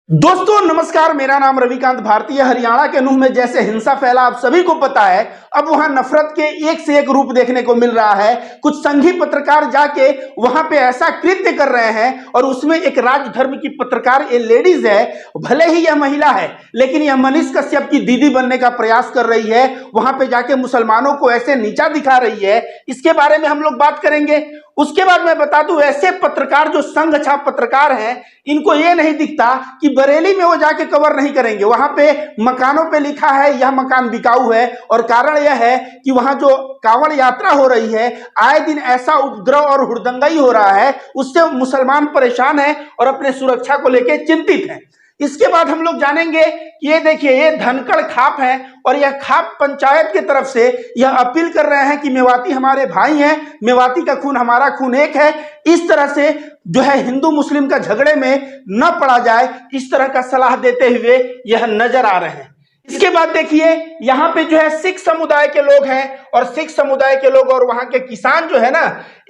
दोस्तों नमस्कार, मेरा नाम रविकांत भारती है। हरियाणा के नूह में जैसे हिंसा फैला आप सभी को पता है, अब वहां नफरत के एक से एक रूप देखने को मिल रहा है। कुछ संघी पत्रकार जाके वहां पे ऐसा कृत्य कर रहे हैं और उसमें एक राजधर्म की पत्रकार, ये लेडीज है, भले ही यह महिला है लेकिन यह मनीष कश्यप की दीदी बनने का प्रयास कर रही है। वहां पे जाके मुसलमानों को ऐसे नीचा दिखा रही है। इसके बारे में हम लोग बात करेंगे। उसके बाद मैं बता दूं, ऐसे पत्रकार जो संघ छाप पत्रकार हैं, इनको ये नहीं दिखता कि बरेली में वो जाके कवर नहीं करेंगे। वहां पे मकानों पे लिखा है यह मकान बिकाऊ है, और कारण यह है कि वहां जो कांवड़ यात्रा हो रही है, आए दिन ऐसा उपद्रव और हुड़दंगाई हो रहा है, उससे मुसलमान परेशान है और अपने सुरक्षा को लेकर चिंतित हैं। इसके बाद हम लोग जानेंगे कि ये देखिए, ये धनखड़ खाप है और यह खाप पंचायत की तरफ से यह अपील कर रहे हैं कि मेवाती हमारे भाई हैं, मेवाती का खून हमारा खून एक है। इस तरह से जो है हिंदू मुस्लिम का झगड़े में न पड़ा जाए, इस तरह का सलाह देते हुए यह नजर आ रहे हैं। इसके बाद देखिए, यहाँ पे जो है सिख समुदाय के लोग हैं, और सिख समुदाय के लोग और वहां के किसान जो है ना,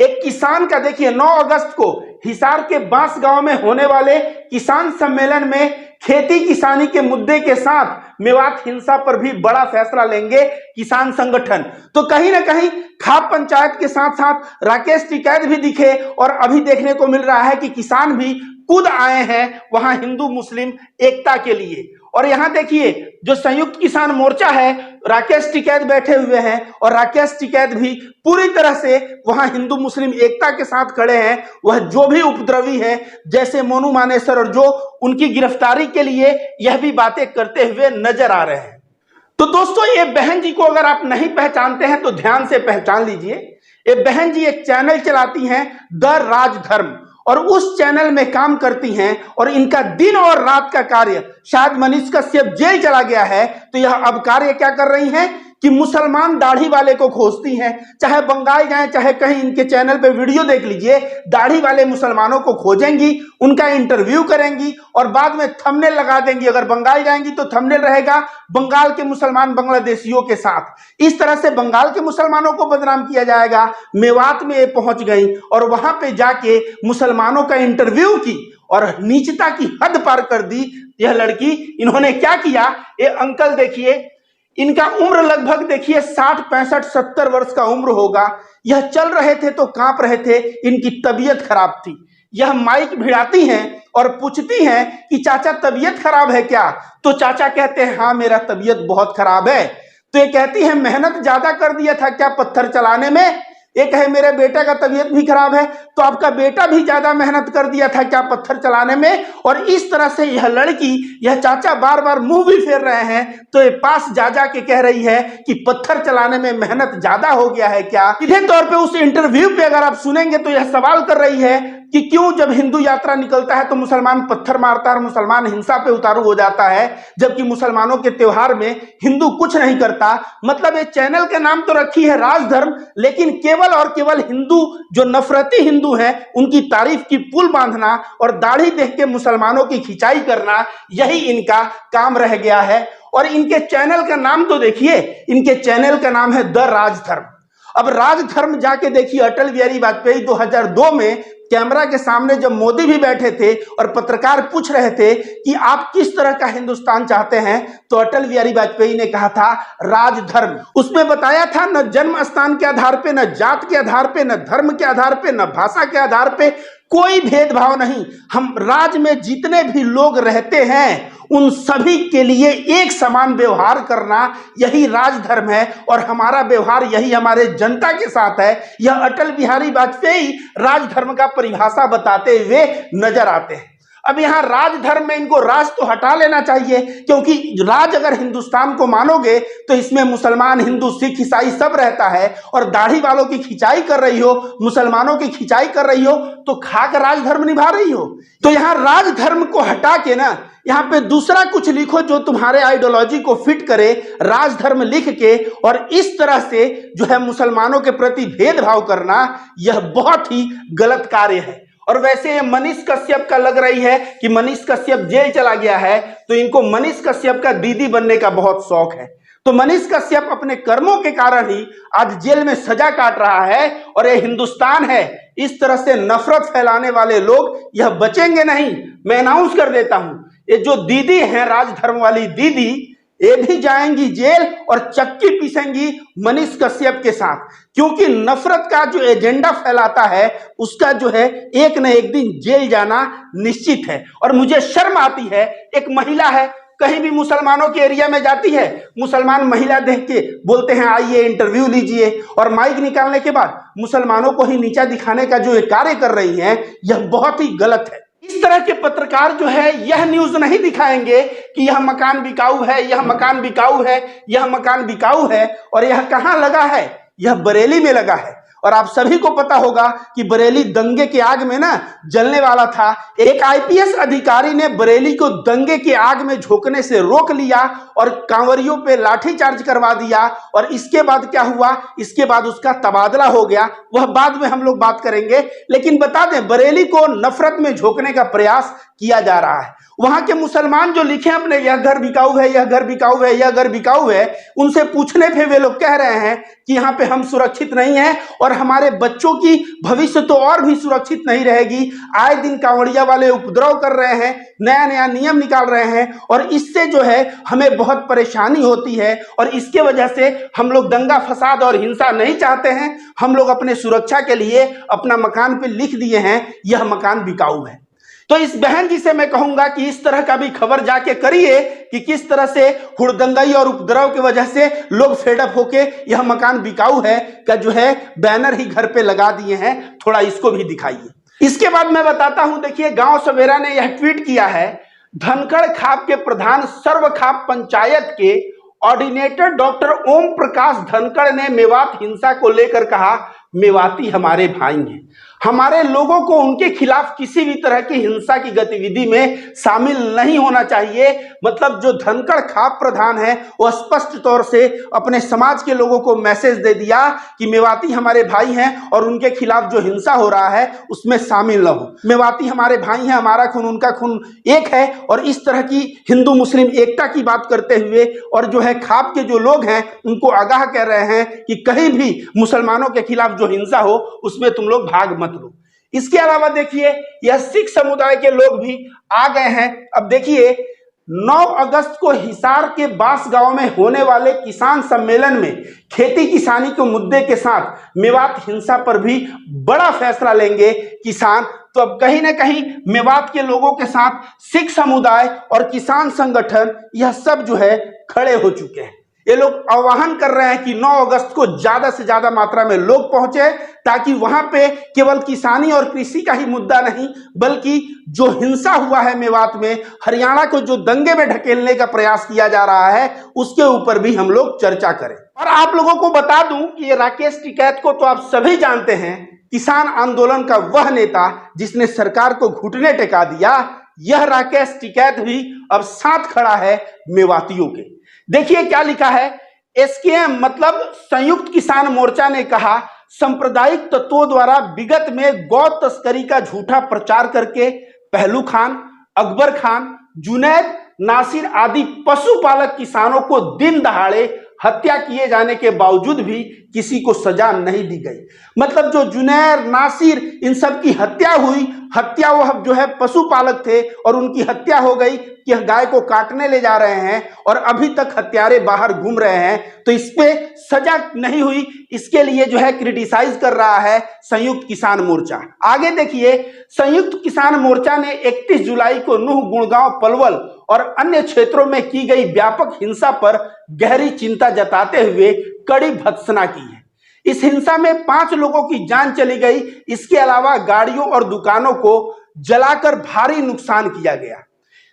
एक किसान का देखिए 9 अगस्त को हिसार के बांस गांव में होने वाले किसान सम्मेलन में खेती किसानी के मुद्दे के साथ मेवात हिंसा पर भी बड़ा फैसला लेंगे किसान संगठन। तो कहीं ना कहीं खाप पंचायत के साथ साथ राकेश टिकैत भी दिखे, और अभी देखने को मिल रहा है कि किसान भी कूद आए हैं वहां हिंदू मुस्लिम एकता के लिए। और यहां देखिए, जो संयुक्त किसान मोर्चा है, राकेश टिकैत बैठे हुए हैं, और राकेश टिकैत भी पूरी तरह से वहां हिंदू मुस्लिम एकता के साथ खड़े हैं। वह जो भी उपद्रवी है, जैसे मोनू मानेसर, और जो उनकी गिरफ्तारी के लिए यह भी बातें करते हुए नजर आ रहे हैं। तो दोस्तों, ये बहन जी को अगर आप नहीं पहचानते हैं तो ध्यान से पहचान लीजिए। ये बहन जी एक चैनल चलाती हैं, द राजधर्म, और उस चैनल में काम करती हैं, और इनका दिन और रात का कार्य, शायद मनीष कश्यप जेल चला गया है तो यह अब कार्य क्या कर रही हैं कि मुसलमान दाढ़ी वाले को खोजती हैं। चाहे बंगाल जाएं, चाहे कहीं, इनके चैनल पे वीडियो देख लीजिए, दाढ़ी वाले मुसलमानों को खोजेंगी, उनका इंटरव्यू करेंगी और बाद में थंबनेल लगा देंगी। अगर बंगाल जाएंगी तो थंबनेल रहेगा बंगाल के मुसलमान बांग्लादेशियों के साथ। इस तरह से बंगाल के मुसलमानों को बदनाम किया जाएगा। मेवात में ये पहुंच गई और वहां पे जाके मुसलमानों का इंटरव्यू की और नीचता की हद पार कर दी यह लड़की। इन्होंने क्या किया, ये अंकल देखिए, इनका उम्र लगभग देखिए 60, 65, 70 वर्ष का उम्र होगा। यह चल रहे थे तो कांप रहे थे, इनकी तबीयत खराब थी। यह माइक भिड़ाती हैं और पूछती हैं कि चाचा तबीयत खराब है क्या? तो चाचा कहते हैं हाँ मेरा तबीयत बहुत खराब है। तो ये कहती है मेहनत ज्यादा कर दिया था क्या पत्थर चलाने में? एक है मेरे बेटे का तबीयत भी खराब है, तो आपका बेटा भी ज्यादा मेहनत कर दिया था क्या पत्थर चलाने में? और इस तरह से यह लड़की, यह चाचा बार बार मुंह भी फेर रहे हैं, तो ये पास जा जा के कह रही है कि पत्थर चलाने में मेहनत ज्यादा हो गया है क्या? सीधे तौर पे उस इंटरव्यू पे अगर आप सुनेंगे तो यह सवाल कर रही है कि क्यों जब हिंदू यात्रा निकलता है तो मुसलमान पत्थर मारता है और मुसलमान हिंसा पे उतारू हो जाता है, जबकि मुसलमानों के त्योहार में हिंदू कुछ नहीं करता। मतलब ये चैनल का नाम तो रखी है राजधर्म, लेकिन केवल और केवल हिंदू, जो नफरती हिंदू हैं, उनकी तारीफ की पुल बांधना और दाढ़ी देख के मुसलमानों की खिंचाई करना, यही इनका काम रह गया है। और इनके चैनल का नाम तो देखिए, इनके चैनल का नाम है द राजधर्म। अब राजधर्म जाके देखिए, अटल बिहारी वाजपेयी 2002 में कैमरा के सामने जब मोदी भी बैठे थे और पत्रकार पूछ रहे थे कि आप किस तरह का हिंदुस्तान चाहते हैं, तो अटल बिहारी वाजपेयी ने कहा था राजधर्म। उसमें बताया था न जन्म स्थान के आधार पे, न जात के आधार पे, न धर्म के आधार पे, न भाषा के आधार पे कोई भेदभाव नहीं। हम राज में जितने भी लोग रहते हैं उन सभी के लिए एक समान व्यवहार करना, यही राजधर्म है, और हमारा व्यवहार यही हमारे जनता के साथ है। यह अटल बिहारी वाजपेयी राजधर्म का परिभाषा बताते हुए नजर आते हैं। अब यहाँ राजधर्म में इनको राज तो हटा लेना चाहिए, क्योंकि राज अगर हिंदुस्तान को मानोगे तो इसमें मुसलमान, हिंदू, सिख, ईसाई सब रहता है। और दाढ़ी वालों की खिंचाई कर रही हो, मुसलमानों की खिंचाई कर रही हो, तो खाक राजधर्म निभा रही हो। तो यहाँ राजधर्म को हटा के ना, यहाँ पे दूसरा कुछ लिखो जो तुम्हारे आइडियोलॉजी को फिट करे। राजधर्म लिख के और इस तरह से जो है मुसलमानों के प्रति भेदभाव करना, यह बहुत ही गलत कार्य है। और वैसे मनीष कश्यप का लग रही है कि मनीष कश्यप जेल चला गया है, तो इनको मनीष कश्यप का दीदी बनने का बहुत शौक है। तो मनीष कश्यप अपने कर्मों के कारण ही आज जेल में सजा काट रहा है। और यह हिंदुस्तान है, इस तरह से नफरत फैलाने वाले लोग यह बचेंगे नहीं। मैं अनाउंस कर देता हूं, ये जो दीदी हैं राजधर्म वाली दीदी, ये भी जाएंगी जेल और चक्की पीसेंगी मनीष कश्यप के साथ, क्योंकि नफरत का जो एजेंडा फैलाता है उसका जो है एक न एक दिन जेल जाना निश्चित है। और मुझे शर्म आती है, एक महिला है, कहीं भी मुसलमानों के एरिया में जाती है, मुसलमान महिला देख के बोलते हैं आइए इंटरव्यू लीजिए, और माइक निकालने के बाद मुसलमानों को ही नीचा दिखाने का जो ये कार्य कर रही हैं, यह बहुत ही गलत है। इस तरह के पत्रकार जो है यह न्यूज नहीं दिखाएंगे कि यह मकान बिकाऊ है, यह मकान बिकाऊ है, यह मकान बिकाऊ है। और यह कहां लगा है? यह बरेली में लगा है। और आप सभी को पता होगा कि बरेली दंगे के आग में ना जलने वाला था। एक आईपीएस अधिकारी ने बरेली को दंगे की आग में झोंकने से रोक लिया और कांवरियों पे लाठीचार्ज करवा दिया। और इसके बाद क्या हुआ? इसके बाद उसका तबादला हो गया, वह बाद में हम लोग बात करेंगे। लेकिन बता दें, बरेली को नफरत में झोंकने का प्रयास किया जा रहा है। वहां के मुसलमान जो लिखे अपने यह घर बिकाऊ है, यह घर बिकाऊ है, यह घर बिकाऊ है, उनसे पूछने पे वे लोग कह रहे हैं कि यहाँ पे हम सुरक्षित नहीं हैं और हमारे बच्चों की भविष्य तो और भी सुरक्षित नहीं रहेगी। आए दिन कांवड़िया वाले उपद्रव कर रहे हैं, नया नया नियम निकाल रहे हैं और इससे जो है हमें बहुत परेशानी होती है। और इसके वजह से हम लोग दंगा फसाद और हिंसा नहीं चाहते हैं। हम लोग अपने सुरक्षा के लिए अपना मकान पे लिख दिए हैं यह मकान बिकाऊ है। तो इस बहन जी से मैं कहूंगा कि इस तरह का भी खबर जाके करिए कि किस तरह से हुड़दंगाई और उपद्रव की वजह से लोग फेडअप होके यह मकान बिकाऊ है का जो है बैनर ही घर पे लगा दिए हैं। थोड़ा इसको भी दिखाइए। इसके बाद मैं बताता हूं, देखिए गांव सवेरा ने यह ट्वीट किया है। धनखड़ खाप के प्रधान सर्व खाप पंचायत के ऑर्डिनेटर डॉक्टर ओम प्रकाश धनखड़ ने मेवात हिंसा को लेकर कहा, मेवाती हमारे भाई हैं, हमारे लोगों को उनके खिलाफ किसी भी तरह की हिंसा की गतिविधि में शामिल नहीं होना चाहिए। मतलब जो धनखड़ खाप प्रधान है वो स्पष्ट तौर से अपने समाज के लोगों को मैसेज दे दिया कि मेवाती हमारे भाई हैं और उनके खिलाफ जो हिंसा हो रहा है उसमें शामिल न हो। मेवाती हमारे भाई हैं, हमारा खून उनका खून एक है। और इस तरह की हिंदू मुस्लिम एकता की बात करते हुए और जो है खाप के जो लोग हैं उनको आगाह कर रहे हैं कि कहीं भी मुसलमानों के खिलाफ जो हिंसा हो उसमें तुम लोग भाग मत लो। इसके अलावा देखिए यह सिख समुदाय के लोग भी आ गए हैं। अब देखिए 9 अगस्त को हिसार के बास गांव में होने वाले किसान सम्मेलन में खेती किसानी के मुद्दे के साथ मेवात हिंसा पर भी बड़ा फैसला लेंगे किसान। तो अब कहीं ना कहीं मेवात के लोगों के साथ सिख समुदाय और किसान संगठन यह सब जो है खड़े हो चुके हैं। ये लोग आह्वान कर रहे हैं कि 9 अगस्त को ज्यादा से ज्यादा मात्रा में लोग पहुंचे, ताकि वहां पे केवल किसानी और कृषि का ही मुद्दा नहीं बल्कि जो हिंसा हुआ है मेवात में, हरियाणा को जो दंगे में ढकेलने का प्रयास किया जा रहा है उसके ऊपर भी हम लोग चर्चा करें। और आप लोगों को बता दूं कि ये राकेश टिकैत को तो आप सभी जानते हैं, किसान आंदोलन का वह नेता जिसने सरकार को घुटने टेका दिया। यह राकेश टिकैत भी अब साथ खड़ा है मेवातियों के। देखिए क्या लिखा है, एसकेएम मतलब संयुक्त किसान मोर्चा ने कहा, सांप्रदायिक तत्वों द्वारा विगत में गौ तस्करी का झूठा प्रचार करके पहलू खान, अकबर खान, जुनैद, नासिर आदि पशुपालक किसानों को दिन दहाड़े हत्या किए जाने के बावजूद भी किसी को सजा नहीं दी गई। मतलब जो जुनैर, नासिर, इन सब की हत्या हुई, हत्या वह जो है पशुपालक थे और उनकी हत्या हो गई कि गाय को काटने ले जा रहे हैं और अभी तक हत्यारे बाहर घूम रहे हैं, तो इस पे सजा नहीं हुई। इसके लिए जो है क्रिटिसाइज कर रहा है संयुक्त किसान मोर्चा। आगे देखिए, संयुक्त किसान मोर्चा ने 31 जुलाई को नूह, गुड़गांव, पलवल और अन्य क्षेत्रों में की गई व्यापक हिंसा पर गहरी चिंता जताते हुए कड़ी भर्त्सना की है। इस हिंसा में 5 लोगों की जान चली गई। इसके अलावा गाड़ियों और दुकानों को जलाकर भारी नुकसान किया गया।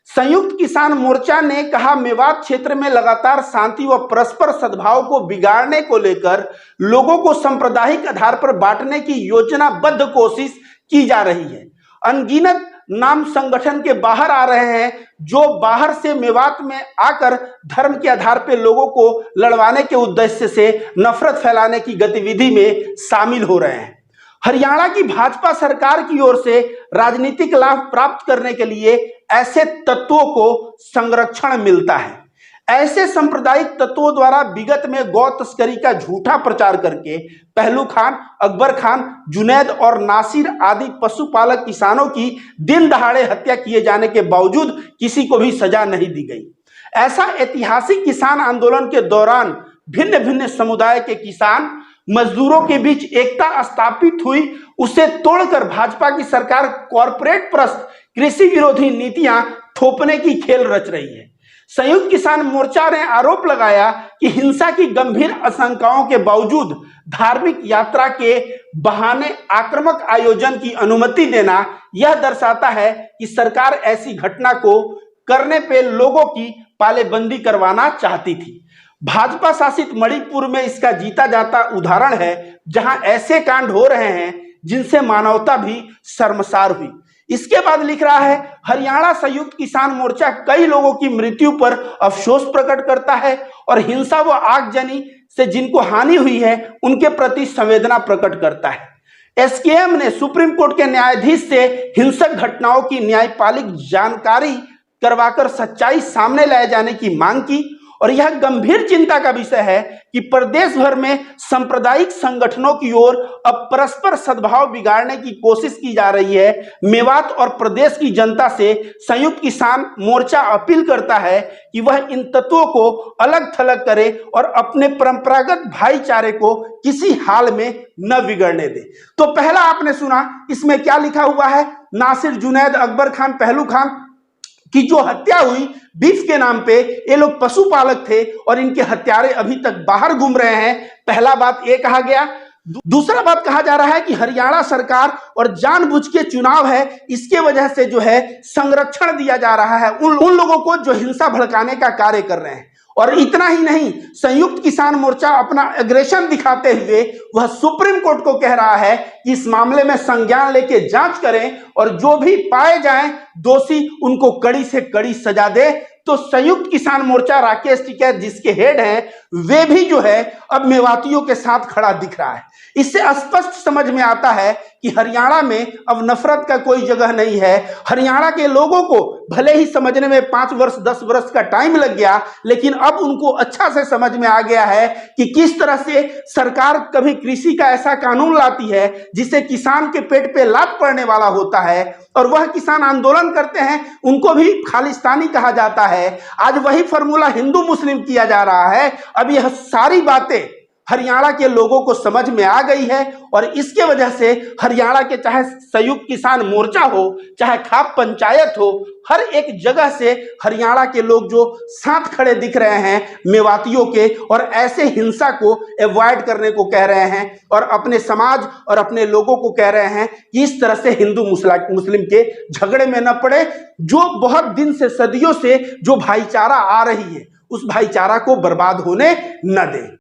संयुक्त किसान मोर्चा ने कहा, मेवात क्षेत्र में लगातार शांति व परस्पर सद्भाव को बिगाड़ने को लेकर लोगों को सांप्रदायिक आधार पर बांटने की योजनाबद्ध कोशिश की जा रही है। अनगिनत नाम संगठन के बाहर आ रहे हैं जो बाहर से मेवात में आकर धर्म के आधार पर लोगों को लड़वाने के उद्देश्य से नफरत फैलाने की गतिविधि में शामिल हो रहे हैं। हरियाणा की भाजपा सरकार की ओर से राजनीतिक लाभ प्राप्त करने के लिए ऐसे तत्वों को संरक्षण मिलता है। ऐसे सांप्रदायिक तत्वों द्वारा विगत में गौ तस्करी का झूठा प्रचार करके पहलू खान, अकबर खान, जुनैद और नासिर आदि पशुपालक किसानों की दिन दहाड़े हत्या किए जाने के बावजूद किसी को भी सजा नहीं दी गई। ऐसा ऐतिहासिक किसान आंदोलन के दौरान भिन्न भिन्न समुदाय के किसान मजदूरों के बीच एकता स्थापित हुई, उसे तोड़कर भाजपा की सरकार कॉरपोरेट प्रस्त कृषि विरोधी नीतियां थोपने की खेल रच रही है। संयुक्त किसान मोर्चा ने आरोप लगाया कि हिंसा की गंभीर आशंकाओं के बावजूद धार्मिक यात्रा के बहाने आक्रामक आयोजन की अनुमति देना यह दर्शाता है कि सरकार ऐसी घटना को करने पे लोगों की पालेबंदी करवाना चाहती थी। भाजपा शासित मणिपुर में इसका जीता जाता उदाहरण है, जहां ऐसे कांड हो रहे हैं जिनसे मानवता भी शर्मसार हुई। इसके बाद लिख रहा है, हरियाणा संयुक्त किसान मोर्चा कई लोगों की मृत्यु पर अफसोस प्रकट करता है और हिंसा व आगजनी से जिनको हानि हुई है उनके प्रति संवेदना प्रकट करता है। एसकेएम ने सुप्रीम कोर्ट के न्यायाधीश से हिंसक घटनाओं की न्यायपालिक जानकारी करवाकर सच्चाई सामने लाए जाने की मांग की और यह गंभीर चिंता का विषय है कि प्रदेश भर में सांप्रदायिक संगठनों की ओर अब परस्पर सद्भाव बिगाड़ने की कोशिश की जा रही है। मेवात और प्रदेश की जनता से संयुक्त किसान मोर्चा अपील करता है कि वह इन तत्वों को अलग थलग करे और अपने परंपरागत भाईचारे को किसी हाल में न बिगड़ने दे। तो पहला आपने सुना, इसमें क्या लिखा हुआ है, नासिर, जुनैद, अकबर खान, पहलू खान की जो हत्या हुई बीफ के नाम पे, ये लोग पशुपालक थे और इनके हत्यारे अभी तक बाहर घूम रहे हैं। पहला बात ये कहा गया। दूसरा बात कहा जा रहा है कि हरियाणा सरकार और जानबूझ के चुनाव है, इसके वजह से जो है संरक्षण दिया जा रहा है उन लोगों को जो हिंसा भड़काने का कार्य कर रहे हैं। और इतना ही नहीं, संयुक्त किसान मोर्चा अपना एग्रेशन दिखाते हुए वह सुप्रीम कोर्ट को कह रहा है कि इस मामले में संज्ञान लेके जांच करें और जो भी पाए जाएं दोषी उनको कड़ी से कड़ी सजा दे। तो संयुक्त किसान मोर्चा राकेश टिकैत जिसके हेड हैं, वे भी जो है अब मेवातियों के साथ खड़ा दिख रहा है। इससे स्पष्ट समझ में आता है कि हरियाणा में अब नफरत का कोई जगह नहीं है। हरियाणा के लोगों को भले ही समझने में 5 वर्ष 10 वर्ष का टाइम लग गया, लेकिन अब उनको अच्छा से समझ में आ गया है कि किस तरह से सरकार कभी कृषि का ऐसा कानून लाती है जिससे किसान के पेट पे लात पड़ने वाला होता है और वह किसान आंदोलन करते हैं, उनको भी खालिस्तानी कहा जाता है। आज वही फॉर्मूला हिंदू मुस्लिम किया जा रहा है। अब यह सारी बातें हरियाणा के लोगों को समझ में आ गई है और इसके वजह से हरियाणा के चाहे संयुक्त किसान मोर्चा हो, चाहे खाप पंचायत हो, हर एक जगह से हरियाणा के लोग जो साथ खड़े दिख रहे हैं मेवातियों के और ऐसे हिंसा को अवॉइड करने को कह रहे हैं और अपने समाज और अपने लोगों को कह रहे हैं कि इस तरह से हिंदू मुस्लिम के झगड़े में न पड़े। जो बहुत दिन से, सदियों से जो भाईचारा आ रही है, उस भाईचारा को बर्बाद होने न दें।